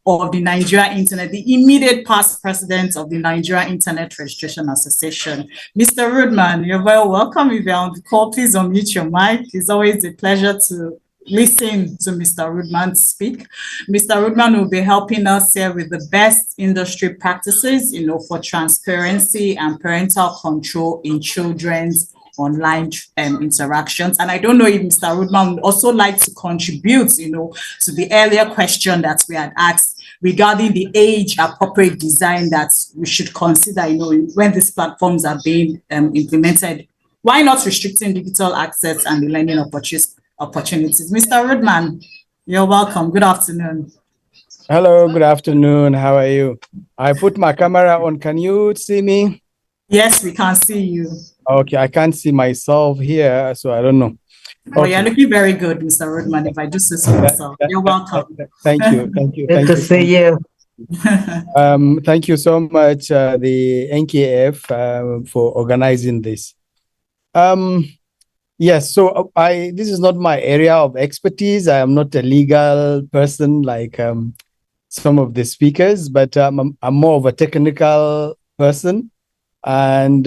of the Nigeria Internet, the immediate past president of the Nigeria Internet Registration Association. Mr. Rudman, you're very welcome. If you're on the call, please unmute your mic. It's always a pleasure to listen to Mr. Rudman speak. Mr. Rudman will be helping us here with the best industry practices, for transparency and parental control in children's online interactions. And I don't know if Mr. Rudman would also like to contribute, to the earlier question that we had asked regarding the age-appropriate design that we should consider, when these platforms are being implemented. Why not restricting digital access and the learning opportunities? Mr. Rudman, you're welcome. Good afternoon. Hello, good afternoon. How are you? I put my camera on. Can you see me? Yes, we can see you. Okay, I can't see myself here, so I don't know. Well, you're looking very good, Mr. Rudman, if I do say so myself. You're welcome. Thank you. Thank you. Good to see you. Thank you so much, the NKF, for organizing this. Yes, so this is not my area of expertise. I am not a legal person like some of the speakers, but I'm more of a technical person. And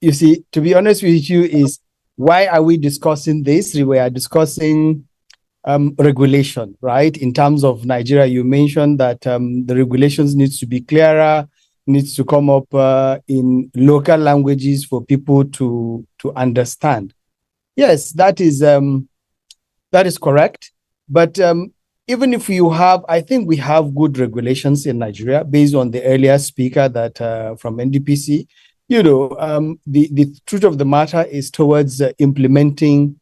you see, to be honest with you, is why are we discussing this? We are discussing regulation, right? In terms of Nigeria, you mentioned that the regulations needs to be clearer, needs to come up in local languages for people to understand. Yes, that is correct. But even if you have, I think we have good regulations in Nigeria based on the earlier speaker that from NDPC. The truth of the matter is towards implementing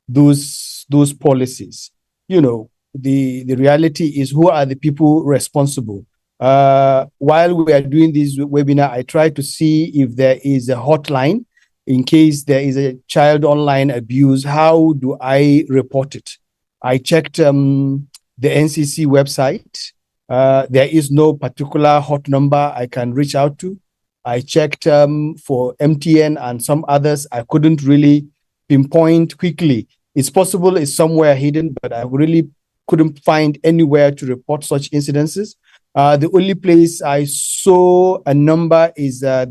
those policies. The reality is, who are the people responsible? While we are doing this webinar, I try to see if there is a hotline in case there is a child online abuse. How do I report it? I checked the NCC website. There is no particular hot number I can reach out to. I checked for MTN and some others. I couldn't really pinpoint quickly. It's possible it's somewhere hidden, but I really couldn't find anywhere to report such incidences. The only place I saw a number is it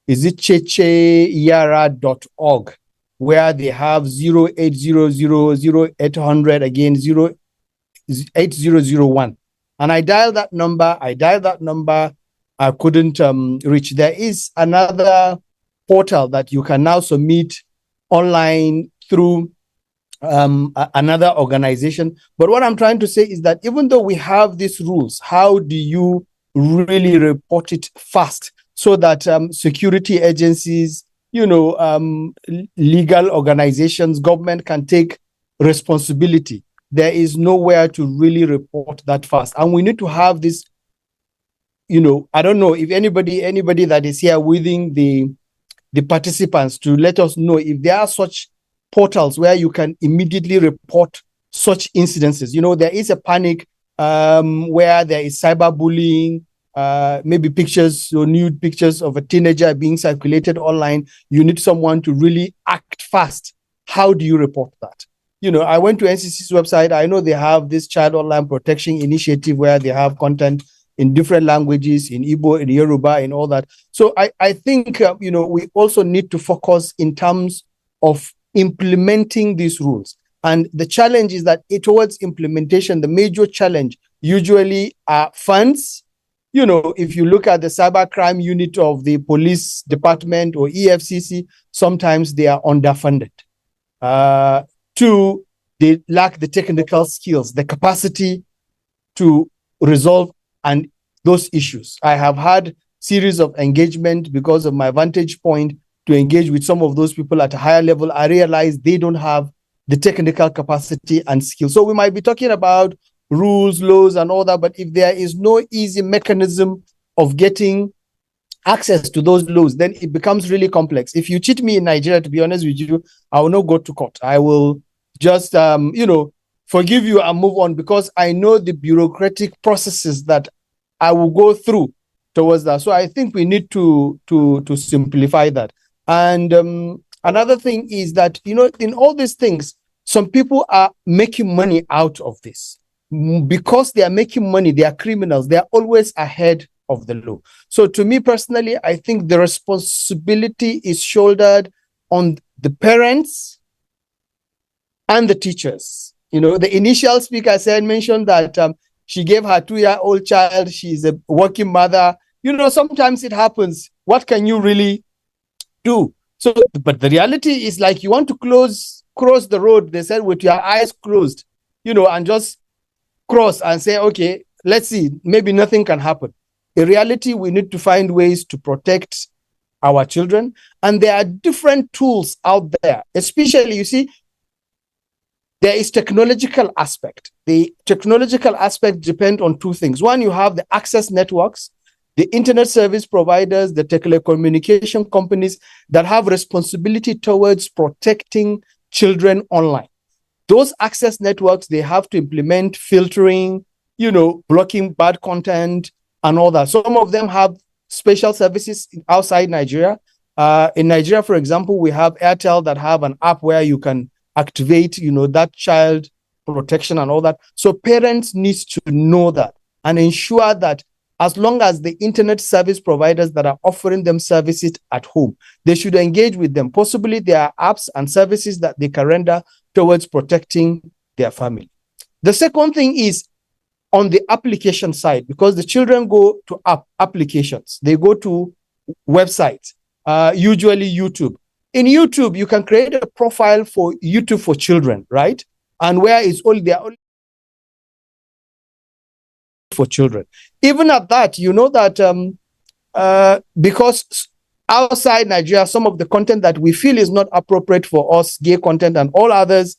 checheyara.org, where they have 0800 again 8001. And I dialed that number. I couldn't reach. There is another portal that you can now submit online through another organization. But what I'm trying to say is that even though we have these rules, how do you really report it fast so that security agencies, legal organizations, government can take responsibility? There is nowhere to really report that fast. And we need to have this, I don't know if anybody that is here within the participants to let us know if there are such portals where you can immediately report such incidences. There is a panic where there is cyberbullying, maybe pictures or nude pictures of a teenager being circulated online. You need someone to really act fast. How do you report that? I went to NCC's website. I know they have this Child Online Protection Initiative where they have content in different languages, in Igbo, in Yoruba, and all that. So I think, we also need to focus in terms of implementing these rules. And the challenge is that towards implementation, the major challenge usually are funds. If you look at the cybercrime unit of the police department or EFCC, sometimes they are underfunded. Two, they lack the technical skills, the capacity to resolve and those issues. I have had series of engagement because of my vantage point to engage with some of those people at a higher level. I realize they don't have the technical capacity and skill. So we might be talking about rules, laws, and all that, but if there is no easy mechanism of getting access to those laws, then it becomes really complex. If you cheat me in Nigeria, to be honest with you, I will not go to court. I will just, forgive you and move on, because I know the bureaucratic processes that I will go through towards that. So I think we need to simplify that. And another thing is that, in all these things, some people are making money out of this. because they are making money, they are criminals, they are always ahead of the law. So to me personally, I think the responsibility is shouldered on the parents and the teachers. The initial speaker mentioned that she gave her 2-year-old child, she's a working mother. Sometimes it happens. What can you really do? So, but the reality is, like, you want to cross the road, they said, with your eyes closed, and just cross and say, okay, let's see, maybe nothing can happen. In reality, we need to find ways to protect our children. And there are different tools out there, especially, you see, there is technological aspect. The technological aspect depends on two things. One, you have the access networks, the internet service providers, the telecommunication companies that have responsibility towards protecting children online. Those access networks, they have to implement filtering, blocking bad content and all that. Some of them have special services outside Nigeria. In Nigeria, for example, we have Airtel that have an app where you can activate, that child protection and all that. So parents need to know that and ensure that as long as the internet service providers that are offering them services at home, they should engage with them. Possibly there are apps and services that they can render towards protecting their family. The second thing is on the application side, because the children go to applications, they go to websites, usually YouTube. In YouTube, you can create a profile for YouTube for children, right? And where it's they're only for children. Even at that, that because outside Nigeria, some of the content that we feel is not appropriate for us, gay content and all others,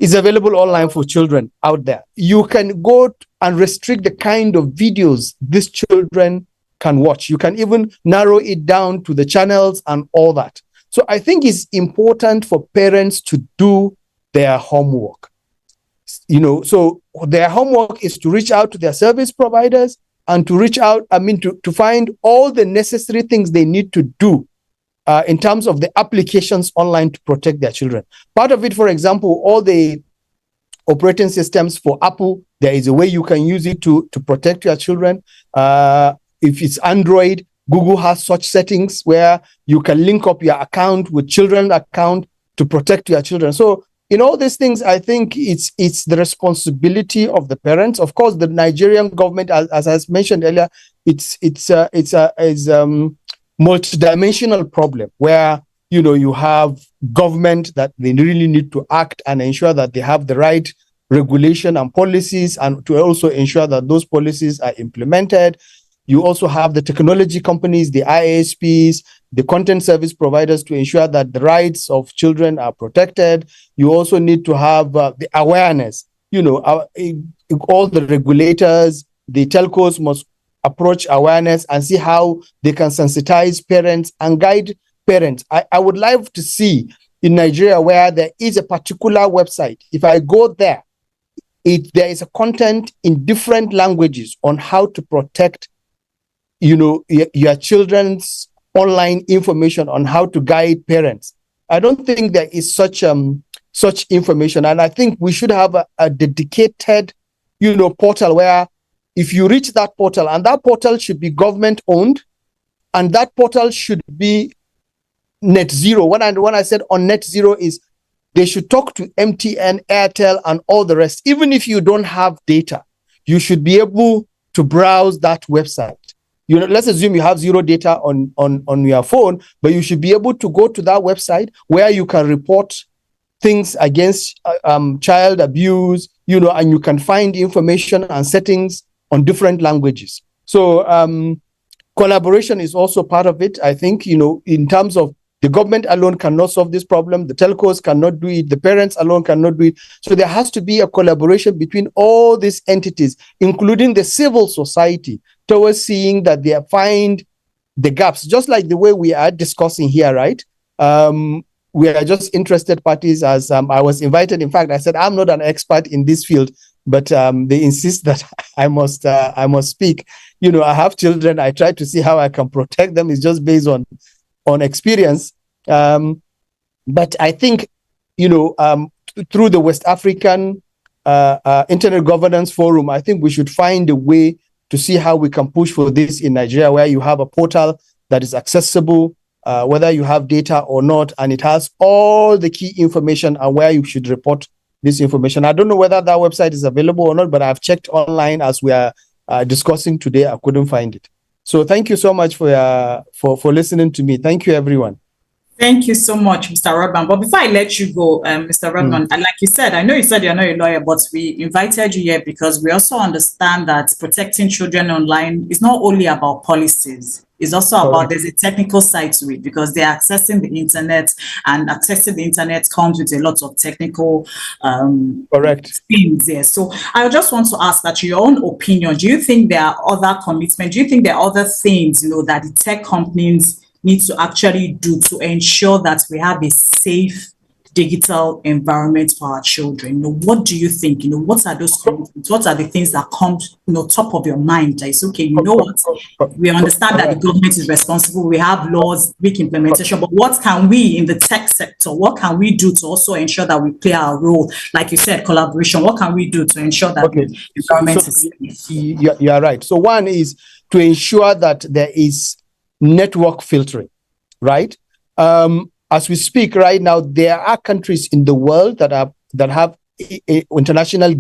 is available online for children out there. You can go and restrict the kind of videos these children can watch. You can even narrow it down to the channels and all that. So I think it's important for parents to do their homework. So their homework is to reach out to their service providers and to reach out, to find all the necessary things they need to do in terms of the applications online to protect their children. Part of it, for example, all the operating systems for Apple, there is a way you can use it to protect your children. If it's Android, Google has such settings where you can link up your account with children's account to protect your children. So in all these things, I think it's the responsibility of the parents. Of course, the Nigerian government, as I mentioned earlier, it's a multidimensional problem where you have government that they really need to act and ensure that they have the right regulation and policies, and to also ensure that those policies are implemented. You also have the technology companies, the ISPs, the content service providers to ensure that the rights of children are protected. You also need to have the awareness. All the regulators, the telcos must approach awareness and see how they can sensitize parents and guide parents. I would like to see in Nigeria where there is a particular website. If I go there, there is a content in different languages on how to protect your children's online information, on how to guide parents. I don't think there is such information, and I think we should have a dedicated portal where if you reach that portal, and that portal should be government owned, and that portal should be net zero. When I said on net zero is they should talk to MTN, Airtel, and all the rest. Even if you don't have data, you should be able to browse that website. Let's assume you have zero data on your phone, but you should be able to go to that website where you can report things against child abuse, and you can find information and settings on different languages. So collaboration is also part of it. I think, in terms of the government alone cannot solve this problem. The telcos cannot do it. The parents alone cannot do it. So there has to be a collaboration between all these entities, including the civil society, towards seeing that they find the gaps, just like the way we are discussing here, right? We are just interested parties, as I was invited. In fact, I said, I'm not an expert in this field, but they insist that I must speak. I have children. I try to see how I can protect them. It's just based on experience. But I think, through the West African Internet Governance Forum, I think we should find a way to see how we can push for this in Nigeria, where you have a portal that is accessible, whether you have data or not, and it has all the key information and where you should report this information. I don't know whether that website is available or not, but I've checked online as we are discussing today. I couldn't find it. So thank you so much for listening to me. Thank you, everyone. Thank you so much, Mr. Rudman. But before I let you go, Mr. Rudman, and like you said, I know you said you're not a lawyer, but we invited you here because we also understand that protecting children online is not only about policies. It's also about there's a technical side to it because they're accessing the internet, and accessing the internet comes with a lot of technical things there. So I just want to ask that your own opinion, do you think there are other commitments? Do you think there are other things, that the tech companies need to actually do to ensure that we have a safe digital environment for our children? What do you think? What are those commitments? What are the things that come, top of your mind? That is okay. What? We understand that the government is responsible. We have laws, big implementation, but what can we in the tech sector? What can we do to also ensure that we play our role? Like you said, collaboration. What can we do to ensure that the environment is safe? You are right. So one is to ensure that there is network filtering, right? As we speak right now, there are countries in the world that have international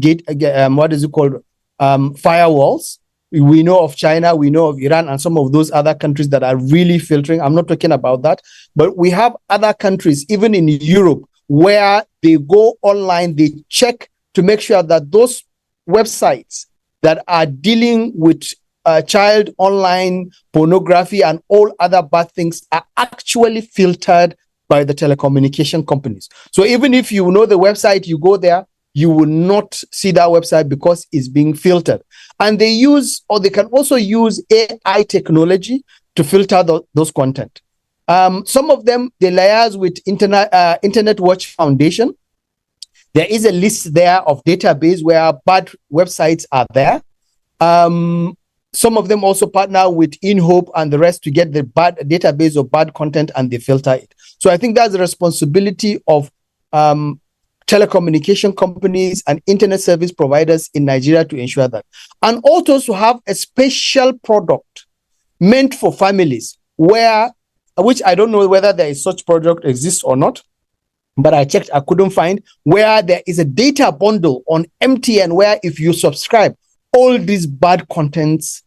firewalls. We know of China, we know of Iran, and some of those other countries that are really filtering. I'm not talking about that, but we have other countries, even in Europe, where they go online, they check to make sure that those websites that are dealing with child online pornography and all other bad things are actually filtered by the telecommunication companies. So even if you know the website, you go there, you will not see that website because it's being filtered. And they can also use AI technology to filter those content. Some of them, they liaise with Internet Watch Foundation. There is a list there of database where bad websites are there. Some of them also partner with InHope and the rest to get the bad database of bad content, and they filter it. So I think that's the responsibility of telecommunication companies and internet service providers in Nigeria to ensure that. And also to have a special product meant for families which I don't know whether there is such product exists or not, but I checked, I couldn't find, where there is a data bundle on MTN where if you subscribe, all these bad contents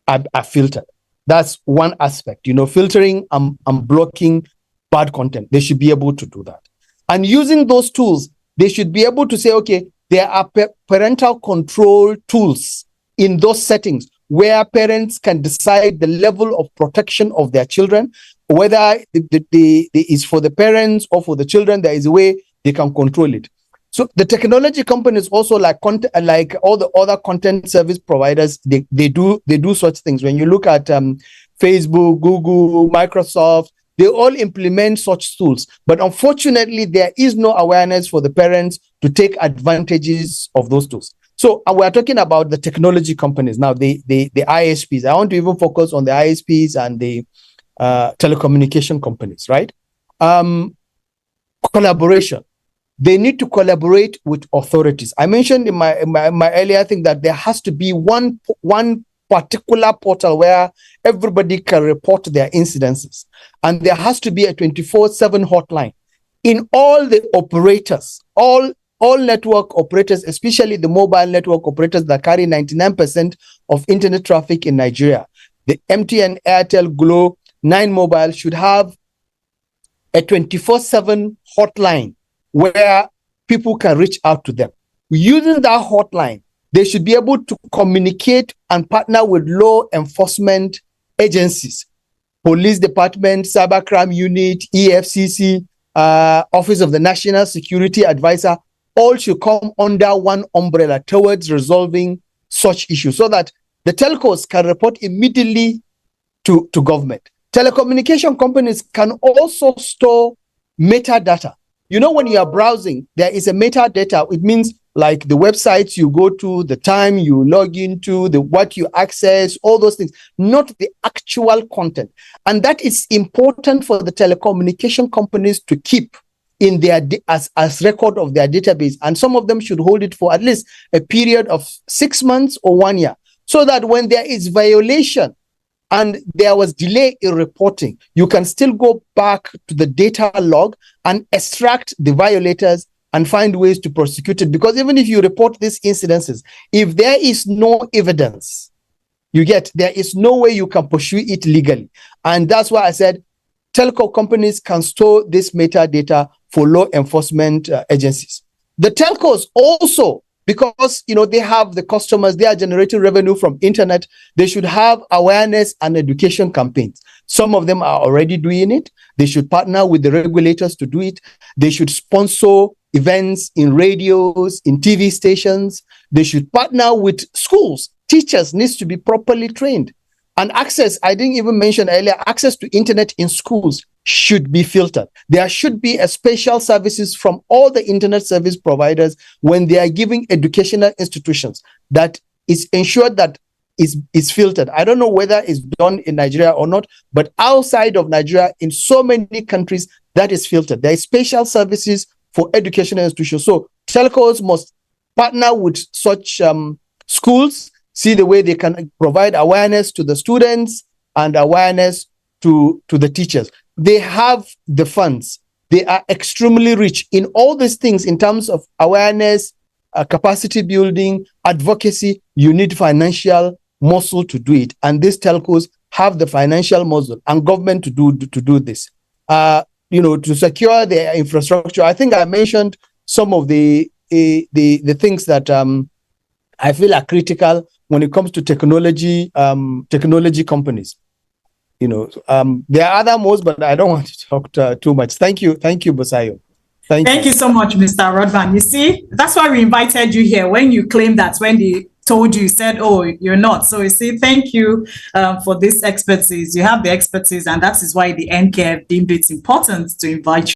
are filtered. That's one aspect, filtering and blocking bad content. They should be able to do that. And using those tools, they should be able to say, okay, there are parental control tools in those settings where parents can decide the level of protection of their children, whether it is for the parents or for the children. There is a way they can control it. So the technology companies also, like all the other content service providers, they do such things. When you look at Facebook, Google, Microsoft, they all implement such tools. But unfortunately, there is no awareness for the parents to take advantages of those tools. So we are talking about the technology companies now, the ISPs. I want to even focus on the ISPs and the telecommunication companies, right? Collaboration. They need to collaborate with authorities. I mentioned in my earlier thing that there has to be one particular portal where everybody can report their incidences. And there has to be a 24/7 hotline. In all the operators, all network operators, especially the mobile network operators that carry 99% of internet traffic in Nigeria, the MTN, Airtel, Glo, 9 Mobile should have a 24/7 hotline where people can reach out to them. Using that hotline, they should be able to communicate and partner with law enforcement agencies, police department, cybercrime unit, EFCC, Office of the National Security Advisor. All should come under one umbrella towards resolving such issues so that the telcos can report immediately to government. Telecommunication companies can also store metadata. When you are browsing, there is a metadata. It means like the websites you go to, the time you log into, what you access, all those things, not the actual content. And that is important for the telecommunication companies to keep in their as record of their database, and some of them should hold it for at least a period of 6 months or 1 year, so that when there is violation and there was delay in reporting, you can still go back to the data log and extract the violators and find ways to prosecute it. Because even if you report these incidences, if there is no evidence, there is no way you can pursue it legally. And that's why I said telco companies can store this metadata for law enforcement agencies. The telcos also, because they have the customers, they are generating revenue from internet, they should have awareness and education campaigns. Some of them are already doing it. They should partner with the regulators to do it. They should sponsor events in radios, in TV stations. They should partner with schools. Teachers needs to be properly trained. And access, I didn't even mention earlier, access to internet in schools should be filtered. There should be a special services from all the internet service providers when they are giving educational institutions that is ensured that is filtered. I don't know whether it's done in Nigeria or not, but outside of Nigeria, in so many countries, that is filtered. There is special services for educational institutions. So telcos must partner with such schools, see the way they can provide awareness to the students and awareness to the teachers. They have the funds. They are extremely rich in all these things in terms of awareness, capacity building, advocacy. You need financial muscle to do it. And these telcos have the financial muscle and government to do this. To secure their infrastructure. I think I mentioned some of the things that I feel are critical when it comes to technology companies. There are other most, but I don't want to talk too much. Thank you, Busayo. Thank you so much, Mr. Rudman. You see, that's why we invited you here. When you claimed that, when they told you, said, "Oh, you're not." So you see, thank you for this expertise. You have the expertise, and that is why the NCAF deemed it important to invite you.